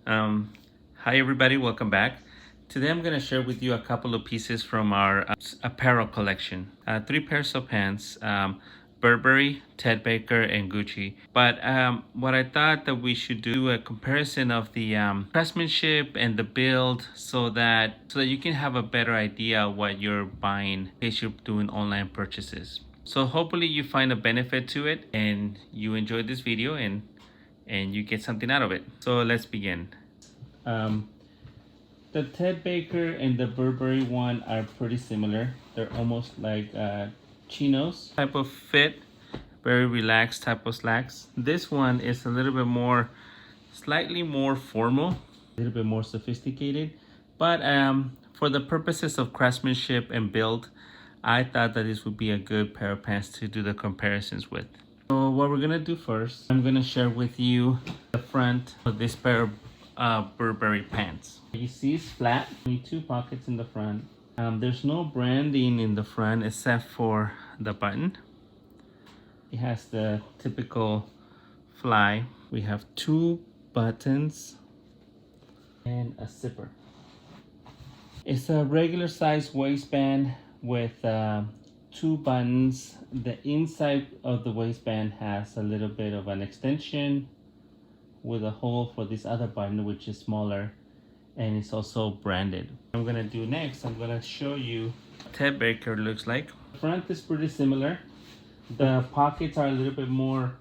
Um, Hi everybody, welcome back. Today I'm going to share with you a couple of pieces from our apparel collection. Three pairs of pants, Burberry, Ted Baker, and Gucci. But what I thought that we should do a comparison of the craftsmanship and the build so that you can have a better idea what you're buying in case you're doing online purchases. So hopefully you find a benefit to it and you enjoy this video and you get something out of it. So let's begin. Um, the Ted Baker and the Burberry one are pretty similar. They're almost like chinos type of fit, very relaxed type of slacks. This one is a little bit more, slightly more formal, a little bit more sophisticated. But for the purposes of craftsmanship and build, I thought that this would be a good pair of pants to do the comparisons with. So what we're gonna do first, I'm gonna share with you the front of this pair of Burberry pants. You see it's flat, only two pockets in the front. There's no branding in the front except for the button. It has the typical fly. We have two buttons and a zipper. It's a regular size waistband with two buttons. The inside of the waistband has a little bit of an extension with a hole for this other button, which is smaller, and it's also branded. I'm gonna do next, I'm gonna show you what Ted Baker looks like. The front is pretty similar. The pockets are a little bit more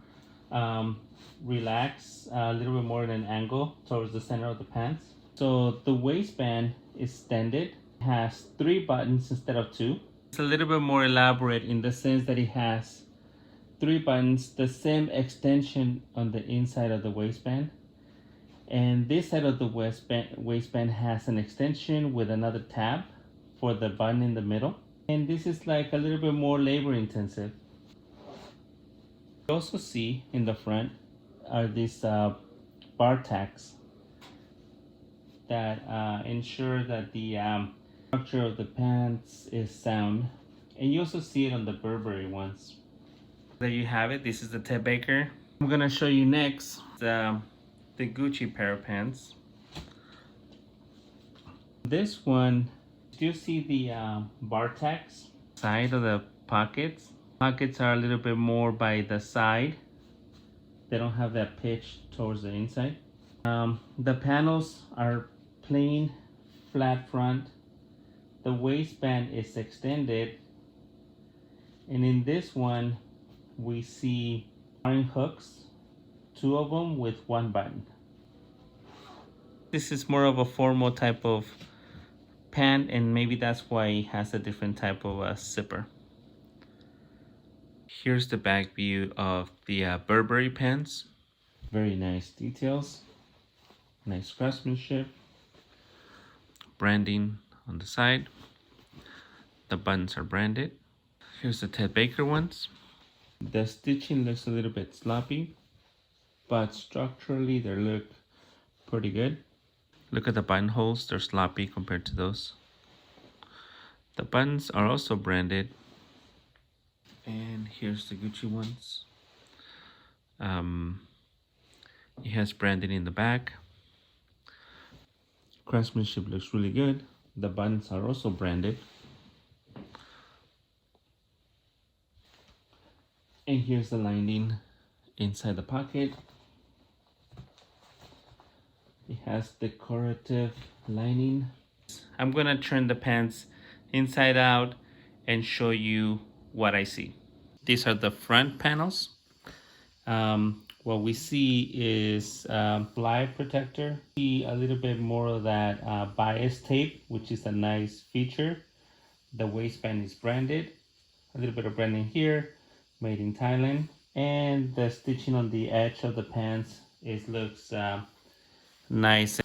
relaxed, a little bit more at an angle towards the center of the pants. So the waistband is extended, has three buttons instead of two. It's a little bit more elaborate in the sense that it has three buttons, the same extension on the inside of the waistband. And this side of the waistband has an extension with another tab for the button in the middle. And this is like a little bit more labor intensive. You also see in the front are these bar tacks that ensure that the structure of the pants is sound. And you also see it on the Burberry ones. There you have it. This is the Ted Baker. I'm gonna show you next the Gucci pair of pants. This one, do you see the bar tacks? Side of the pockets. Pockets are a little bit more by the side. They don't have that pitch towards the inside. The panels are plain, flat front. The waistband is extended. And in this one, we see iron hooks, two of them with one button. This is more of a formal type of pant, and maybe that's why it has a different type of zipper. Here's the back view of the Burberry pants. Very nice details, nice craftsmanship, branding on the side. The buttons are branded. Here's the Ted Baker ones. The stitching looks a little bit sloppy, but structurally they look pretty good. Look at the buttonholes, they're sloppy compared to those. The buttons are also branded. And here's the Gucci ones. It has branding in the back. Craftsmanship looks really good. The buttons are also branded. And here's the lining inside the pocket. It has decorative lining. I'm gonna turn the pants inside out and show you what I see. These are the front panels. What we see is fly protector. See a little bit more of that bias tape, which is a nice feature. The waistband is branded. A little bit of branding here, made in Thailand. And the stitching on the edge of the pants looks nice.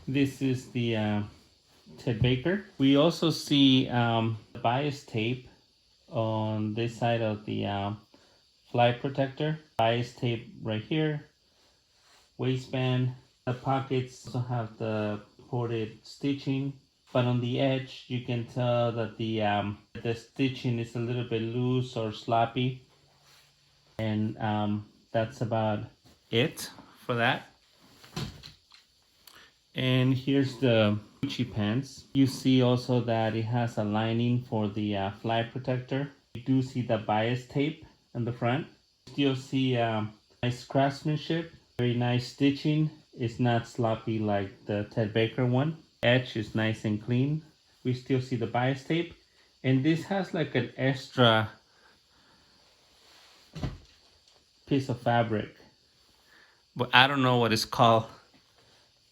This is the Ted Baker. We also see bias tape on this side of the fly protector. Bias tape right here. Waistband. The pockets also have the ported stitching, but on the edge you can tell that the stitching is a little bit loose or sloppy. And that's about it for that. And here's the Gucci pants. You see also that it has a lining for the fly protector. You do see the bias tape on the front. Still see nice craftsmanship, very nice stitching. It's not sloppy like the Ted Baker one. Edge is nice and clean. We still see the bias tape. And this has like an extra piece of fabric, but I don't know what it's called.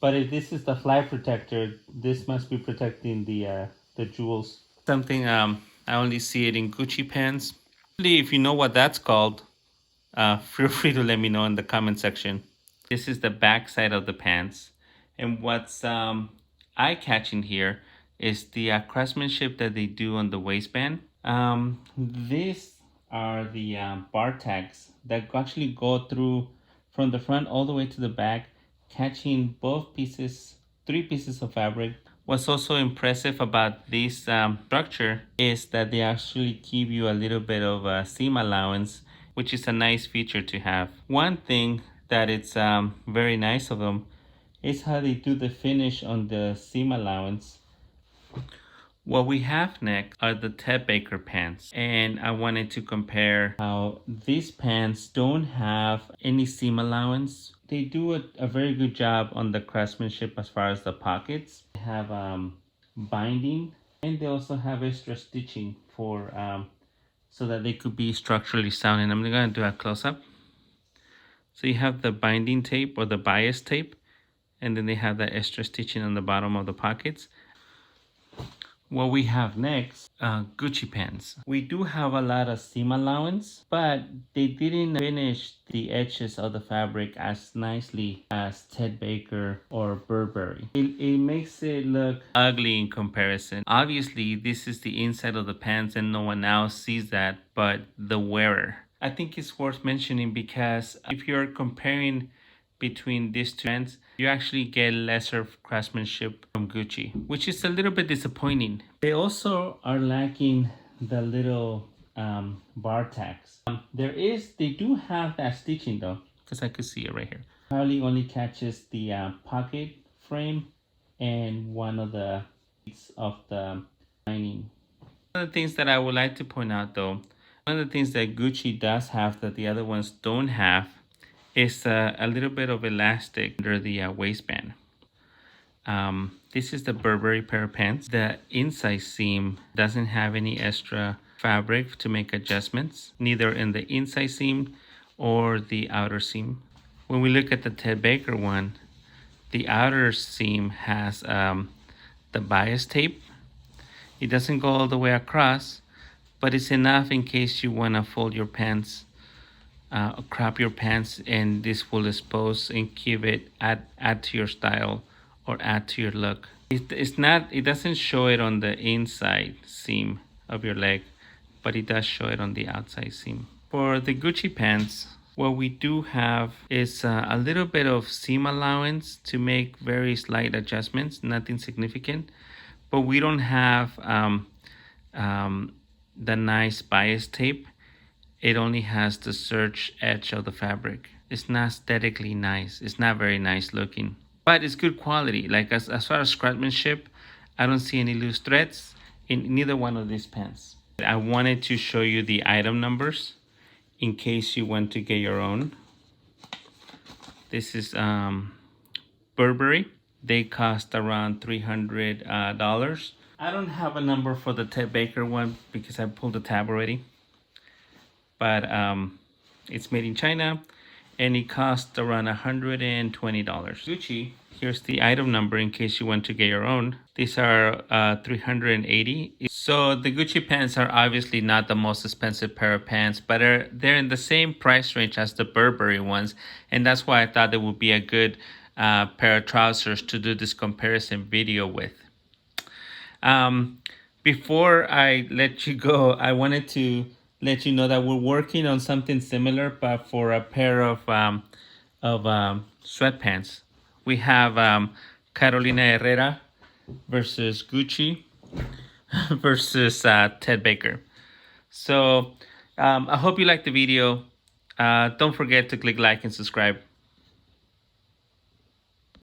But if this is the fly protector, this must be protecting the jewels. Something I only see it in Gucci pants. If you know what that's called, feel free to let me know in the comment section. This is the back side of the pants, and what's eye-catching here is the craftsmanship that they do on the waistband. These are the bar tags that actually go through from the front all the way to the back, catching both pieces, 3 pieces of fabric. What's also impressive about this structure is that they actually give you a little bit of a seam allowance, which is a nice feature to have. One thing that it's very nice of them is how they do the finish on the seam allowance. What we have next are the Ted Baker pants, and I wanted to compare how these pants don't have any seam allowance. They do a very good job on the craftsmanship as far as the pockets. They have binding, and they also have extra stitching for so that they could be structurally sound. And I'm gonna do a close-up. So you have the binding tape or the bias tape, and then they have that extra stitching on the bottom of the pockets. What we have next, Gucci pants. We do have a lot of seam allowance, but they didn't finish the edges of the fabric as nicely as Ted Baker or Burberry. It makes it look ugly in comparison. Obviously, this is the inside of the pants and no one else sees that but the wearer. I think it's worth mentioning because if you're comparing between these two pants, you actually get lesser craftsmanship from Gucci, which is a little bit disappointing. They also are lacking the little bar tags. They do have that stitching though, because I could see it right here. Probably only catches the pocket frame and one of the pieces of the lining. One of the things that I would like to point out though, one of the things that Gucci does have that the other ones don't have is a little bit of elastic under the waistband. This is the Burberry pair of pants. The inside seam doesn't have any extra fabric to make adjustments, neither in the inside seam or the outer seam. When we look at the Ted Baker one, the outer seam has the bias tape. It doesn't go all the way across, but it's enough in case you want to fold your pants, crop your pants, and this will expose and give it add to your style or add to your look. It doesn't show it on the inside seam of your leg, but it does show it on the outside seam. For the Gucci pants, what we do have is a little bit of seam allowance to make very slight adjustments, nothing significant, but we don't have the nice bias tape. It only has the serge edge of the fabric. It's not aesthetically nice. It's not very nice looking, but it's good quality. Like as far as craftsmanship, I don't see any loose threads in neither one of these pants. I wanted to show you the item numbers in case you want to get your own. This is Burberry. They cost around $300. I don't have a number for the Ted Baker one because I pulled the tab already. But it's made in China and it costs around $120. Gucci, here's the item number in case you want to get your own. These are $380. So the Gucci pants are obviously not the most expensive pair of pants, but they're in the same price range as the Burberry ones, and that's why I thought it would be a good pair of trousers to do this comparison video with. Before I let you go, I wanted to let you know that we're working on something similar, but for a pair of sweatpants. We have Carolina Herrera versus Gucci versus Ted Baker. So I hope you liked the video. Don't forget to click like and subscribe.